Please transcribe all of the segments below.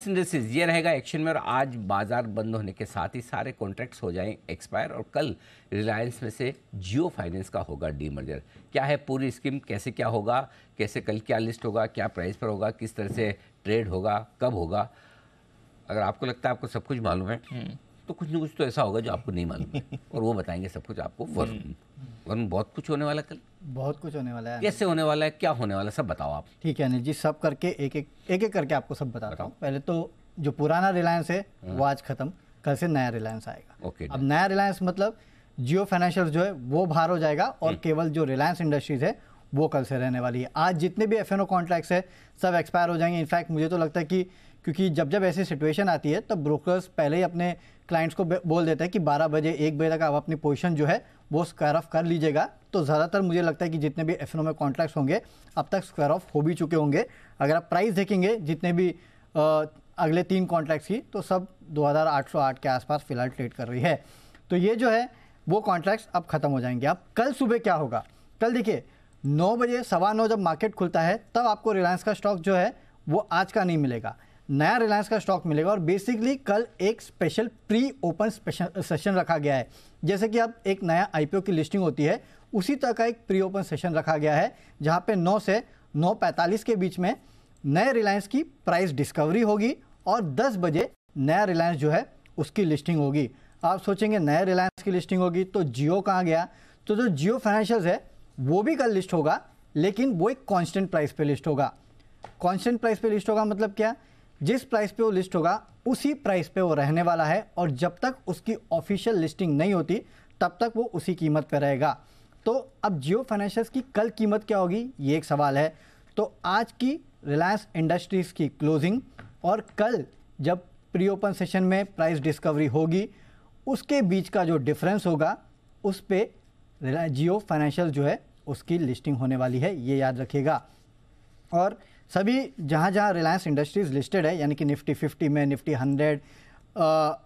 Industries ये रहेगा action में। और आज बाजार बंद होने के साथ ही सारे कॉन्ट्रैक्ट्स हो जाएं एक्सपायर और कल रिलायंस में से जियो फाइनेंस का होगा डीमर्जर। क्या है पूरी स्कीम, कैसे क्या होगा, कैसे कल क्या लिस्ट होगा, क्या प्राइस पर होगा, किस तरह से ट्रेड होगा, कब होगा। अगर आपको लगता है आपको सब कुछ मालूम है तो कुछ ना कुछ तो ऐसा होगा जो आपको नहीं मालूम है और वो बताएंगे सब कुछ आपको। वरुण बहुत कुछ होने वाला, कल बहुत कुछ होने वाला है। कैसे होने वाला है, क्या होने वाला है, सब बताओ आप। ठीक है अनिल जी, सब करके एक एक करके आपको सब बताता हूँ। पहले तो जो पुराना रिलायंस है वो आज खत्म, कल से नया रिलायंस आएगा। ओके। अब नया रिलायंस मतलब जियो फाइनेंशियल जो है वो बाहर हो जाएगा और केवल जो रिलायंस इंडस्ट्रीज है वो कल से रहने वाली है। आज जितने भी एफ कॉन्ट्रैक्ट्स है सब एक्सपायर हो जाएंगे। इनफैक्ट मुझे तो लगता है कि क्योंकि जब जब ऐसी सिचुएशन आती है तब ब्रोकर्स पहले ही अपने क्लाइंट्स को बोल देते हैं कि 12 बजे 1 बजे तक आप अपनी पोजीशन जो है वो स्क्वायर ऑफ कर लीजिएगा। तो ज़्यादातर मुझे लगता है कि जितने भी एफ में कॉन्ट्रैक्ट्स होंगे अब तक स्क्वायर ऑफ हो भी चुके होंगे। अगर आप प्राइस देखेंगे जितने भी अगले 3 कॉन्ट्रैक्ट्स की तो सब 2808 के आसपास फिलहाल ट्रेड कर रही है। तो ये जो है वो कॉन्ट्रैक्ट्स अब खत्म हो जाएंगे। अब कल सुबह क्या होगा, कल देखिए 9 बजे 9:15 जब मार्केट खुलता है तब आपको रिलायंस का स्टॉक जो है वो आज का नहीं मिलेगा, नया रिलायंस का स्टॉक मिलेगा। और बेसिकली कल एक स्पेशल प्री ओपन सेशन रखा गया है। जैसे कि अब एक नया आईपीओ की लिस्टिंग होती है उसी तरह का एक प्री ओपन सेशन रखा गया है जहां पे 9 से 9:45 के बीच में नए रिलायंस की प्राइस डिस्कवरी होगी और 10 बजे नया रिलायंस जो है उसकी लिस्टिंग होगी। आप सोचेंगे नया रिलायंस की लिस्टिंग होगी तो जियो कहाँ गया, तो जो जियो फाइनेंशियल्स है वो भी कल लिस्ट होगा लेकिन वो एक कांस्टेंट प्राइस पे लिस्ट होगा। कांस्टेंट प्राइस पे लिस्ट होगा मतलब क्या, जिस प्राइस पे वो लिस्ट होगा उसी प्राइस पे वो रहने वाला है और जब तक उसकी ऑफिशियल लिस्टिंग नहीं होती तब तक वो उसी कीमत पे रहेगा। तो अब जियो फाइनेंशियल्स की कल कीमत क्या होगी ये एक सवाल है। तो आज की रिलायंस इंडस्ट्रीज की क्लोजिंग और कल जब प्री ओपन सेशन में प्राइस डिस्कवरी होगी उसके बीच का जो डिफरेंस होगा उस पे जियो फाइनेंशियल जो है उसकी लिस्टिंग होने वाली है, ये याद रखिएगा। और सभी जहाँ जहाँ रिलायंस इंडस्ट्रीज लिस्टेड है यानी कि निफ्टी 50 में, निफ्टी 100,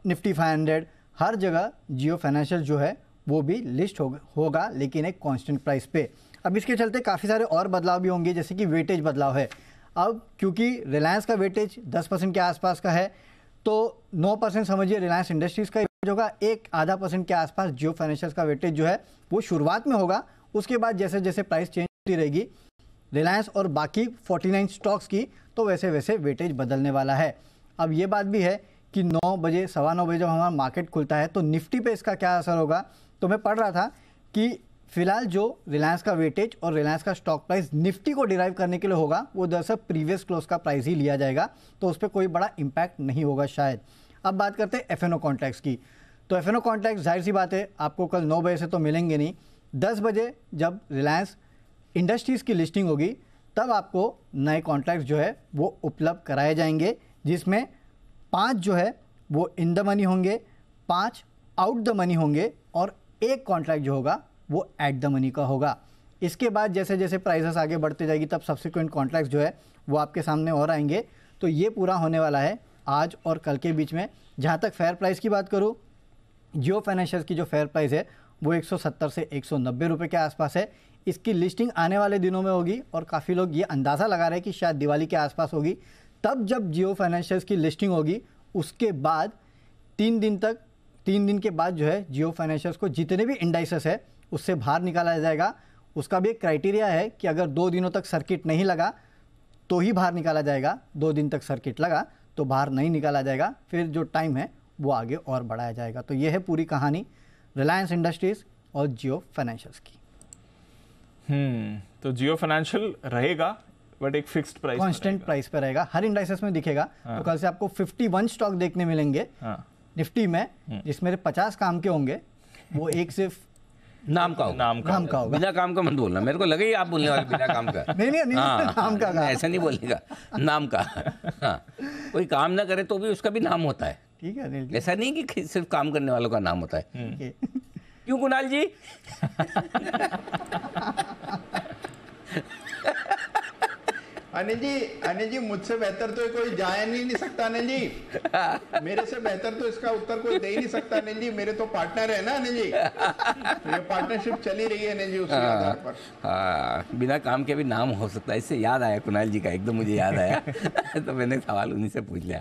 निफ्टी 500, हर जगह जियो फाइनेंशियल जो है वो भी लिस्ट होगा लेकिन एक कांस्टेंट प्राइस पे। अब इसके चलते काफ़ी सारे और बदलाव भी होंगे जैसे कि वेटेज बदलाव है। अब क्योंकि रिलायंस का वेटेज 10% के आसपास का है तो 9% समझिए रिलायंस इंडस्ट्रीज़ का वेटेज होगा, 1.5% के आसपास जियो फाइनेंशियल का वेटेज जो है वो शुरुआत में होगा। उसके बाद जैसे जैसे प्राइस चेंज होती रहेगी रिलायंस और बाकी 49 स्टॉक्स की तो वैसे वैसे वेटेज बदलने वाला है। अब ये बात भी है कि 9 बजे 9:15 बजे जब हमारा मार्केट खुलता है तो निफ्टी पे इसका क्या असर होगा। तो मैं पढ़ रहा था कि फिलहाल जो रिलायंस का वेटेज और रिलायंस का स्टॉक प्राइस निफ्टी को डिराइव करने के लिए होगा वो दरअसल प्रीवियस क्लोज का प्राइस ही लिया जाएगा तो उस पर कोई बड़ा इम्पैक्ट नहीं होगा शायद। अब बात करते हैं एफ कॉन्ट्रैक्ट्स की। तो एफ कॉन्ट्रैक्ट जाहिर सी बात है आपको कल 9 बजे से तो मिलेंगे नहीं, 10 बजे जब रिलायंस इंडस्ट्रीज़ की लिस्टिंग होगी तब आपको नए कॉन्ट्रैक्ट्स जो है वो उपलब्ध कराए जाएंगे जिसमें 5 जो है वो इन द मनी होंगे, 5 आउट द मनी होंगे और एक कॉन्ट्रैक्ट जो होगा वो एट द मनी का होगा। इसके बाद जैसे जैसे प्राइसेस आगे बढ़ते जाएगी तब सब्सिक्वेंट कॉन्ट्रैक्ट्स जो है वो आपके सामने और आएंगे। तो ये पूरा होने वाला है आज और कल के बीच में। जहाँ तक फेयर प्राइस की बात करूँ, जियो फाइनेंशियल की जो फेयर प्राइस है वो 170 से 190 रुपये के आसपास है। इसकी लिस्टिंग आने वाले दिनों में होगी और काफ़ी लोग ये अंदाज़ा लगा रहे हैं कि शायद दिवाली के आसपास होगी। तब जब जियो फाइनेंशियल्स की लिस्टिंग होगी उसके बाद 3 दिन के बाद जो है जियो फाइनेंशियल्स को जितने भी इंडाइसेस है उससे बाहर निकाला जाएगा। उसका भी एक क्राइटेरिया है कि अगर 2 दिनों तक सर्किट नहीं लगा तो ही बाहर निकाला जाएगा, 2 दिन तक सर्किट लगा तो बाहर नहीं निकाला जाएगा, फिर जो टाइम है वो आगे और बढ़ाया जाएगा। तो ये है पूरी कहानी रिलायंस इंडस्ट्रीज़ और जियो फाइनेंशियल्स की। तो जियो फाइनेंशियल रहेगा बट एक फिक्स्ड प्राइस, कांस्टेंट प्राइस पे रहेगा, हर इंडाइसेस में दिखेगा। तो कल से आपको 51 स्टॉक देखने मिलेंगे निफ्टी में जिसमें 50 काम के होंगे, वो एक सिर्फ नाम का होगा। बिना काम का मत बोलना, मेरे को लगे आप बोलने वाले बिना काम का। नहीं नाम का ऐसा नहीं बोलेगा, नाम का। हाँ, कोई काम ना करे तो भी उसका भी नाम होता है, ठीक है। ऐसा नहीं कि सिर्फ काम करने वालों का नाम होता है। क्यों कुणाल जी? अनिल जी मुझसे बेहतर तो कोई जान ही नहीं सकता अनिल जी। मेरे से बेहतर तो इसका उत्तर कोई दे ही नहीं सकता अनिल जी। मेरे तो पार्टनर है ना अनिल जी, ये पार्टनरशिप चली रही है अनिल जी उसी आधार पर। हाँ, बिना काम के भी नाम हो सकता है। इससे याद आया कुणाल जी का, एकदम मुझे याद आया तो मैंने सवाल उन्हीं से पूछ लिया।